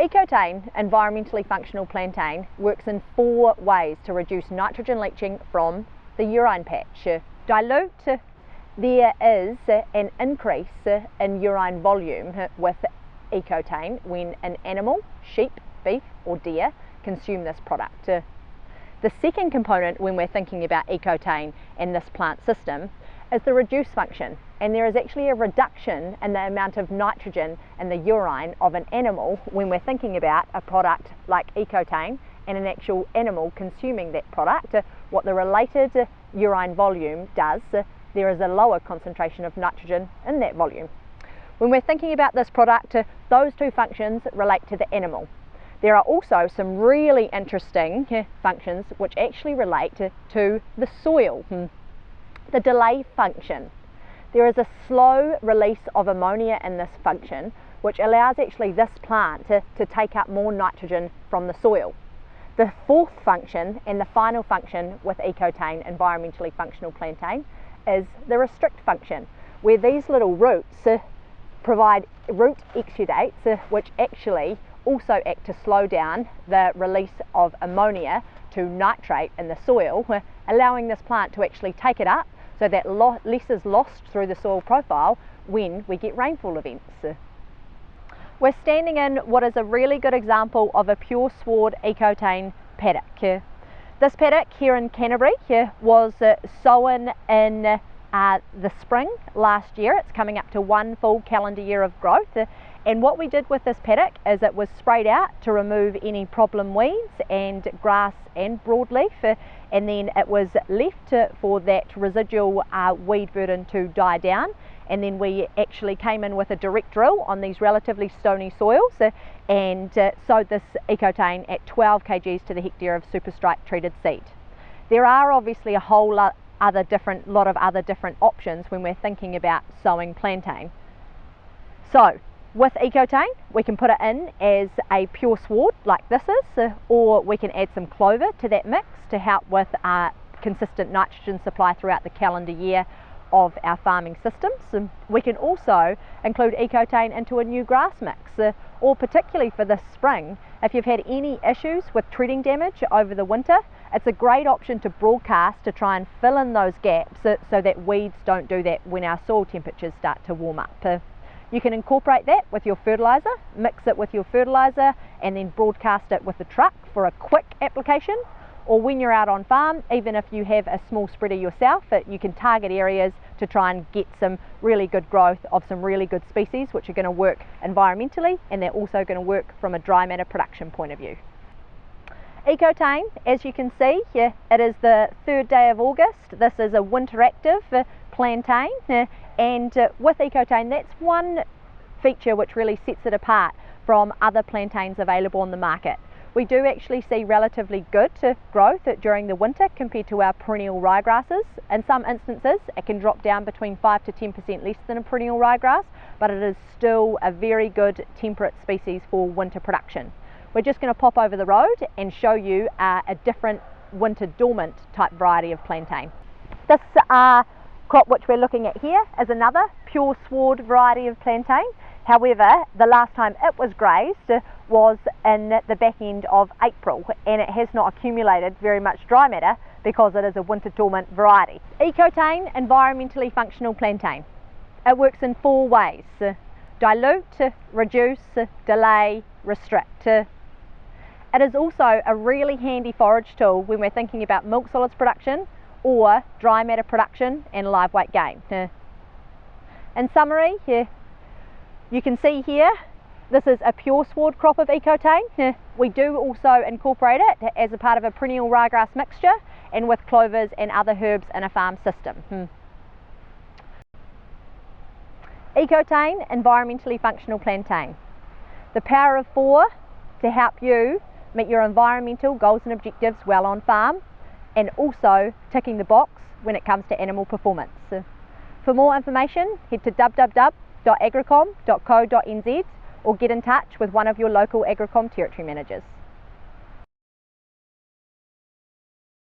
Ecotain, environmentally functional plantain, works in 4 ways to reduce nitrogen leaching from the urine patch. Dilute, there is an increase in urine volume with Ecotain when an animal, sheep, beef or deer, consume this product. The second component when we're thinking about Ecotain and this plant system is the reduce function, and there is actually a reduction in the amount of nitrogen in the urine of an animal when we're thinking about a product like Ecotain and an actual animal consuming that product. What the related urine volume does, there is a lower concentration of nitrogen in that volume. When we're thinking about this product, those 2 functions relate to the animal. There are also some really interesting functions which actually relate to the soil. The delay function. There is a slow release of ammonia in this function which allows actually this plant to take up more nitrogen from the soil. The 4th function and the final function with Ecotain, environmentally functional plantain, is the restrict function, where these little roots provide root exudates which actually also act to slow down the release of ammonia to nitrate in the soil, allowing this plant to actually take it up so that less is lost through the soil profile when we get rainfall events. We're standing in what is a really good example of a pure sward Ecotain paddock. This paddock here in Canterbury was sown in the spring last year. It's coming up to 1 full calendar year of growth, and what we did with this paddock is it was sprayed out to remove any problem weeds and grass and broadleaf, and then it was left for that residual weed burden to die down, and then we actually came in with a direct drill on these relatively stony soils and sowed this Ecotain at 12 kgs to the hectare of super strike treated seed. There are obviously a whole lot of other different options when we're thinking about sowing plantain. So with Ecotain, we can put it in as a pure sward like this is, or we can add some clover to that mix to help with consistent nitrogen supply throughout the calendar year of our farming systems. And we can also include Ecotain into a new grass mix, or particularly for this spring, if you've had any issues with treading damage over the winter, it's a great option to broadcast to try and fill in those gaps so that weeds don't do that when our soil temperatures start to warm up. You can incorporate that with your fertiliser, mix it with your fertiliser and then broadcast it with the truck for a quick application. Or when you're out on farm, even if you have a small spreader yourself, you can target areas to try and get some really good growth of some really good species which are going to work environmentally, and they're also going to work from a dry matter production point of view. Ecotain, as you can see here, it is the 3rd day of August. This is a winter active plantain, and with Ecotain, that's one feature which really sets it apart from other plantains available on the market. We do actually see relatively good growth during the winter compared to our perennial ryegrasses. In some instances it can drop down between 5 to 10% less than a perennial ryegrass, but it is still a very good temperate species for winter production. We're just going to pop over the road and show you a different winter dormant type variety of plantain. This crop which we're looking at here is another pure sward variety of plantain. However, the last time it was grazed was in the back end of April, and it has not accumulated very much dry matter because it is a winter dormant variety. Ecotain, environmentally functional plantain. It works in 4 ways: dilute, reduce, delay, restrict. It is also a really handy forage tool when we're thinking about milk solids production or dry matter production and live weight gain. In summary, you can see here, this is a pure sward crop of Ecotain. We do also incorporate it as a part of a perennial ryegrass mixture and with clovers and other herbs in a farm system. Ecotain, environmentally functional plantain. The power of 4 to help you meet your environmental goals and objectives well on farm, and also ticking the box when it comes to animal performance. For more information, head to www.agricom.co.nz or get in touch with one of your local Agricom territory managers.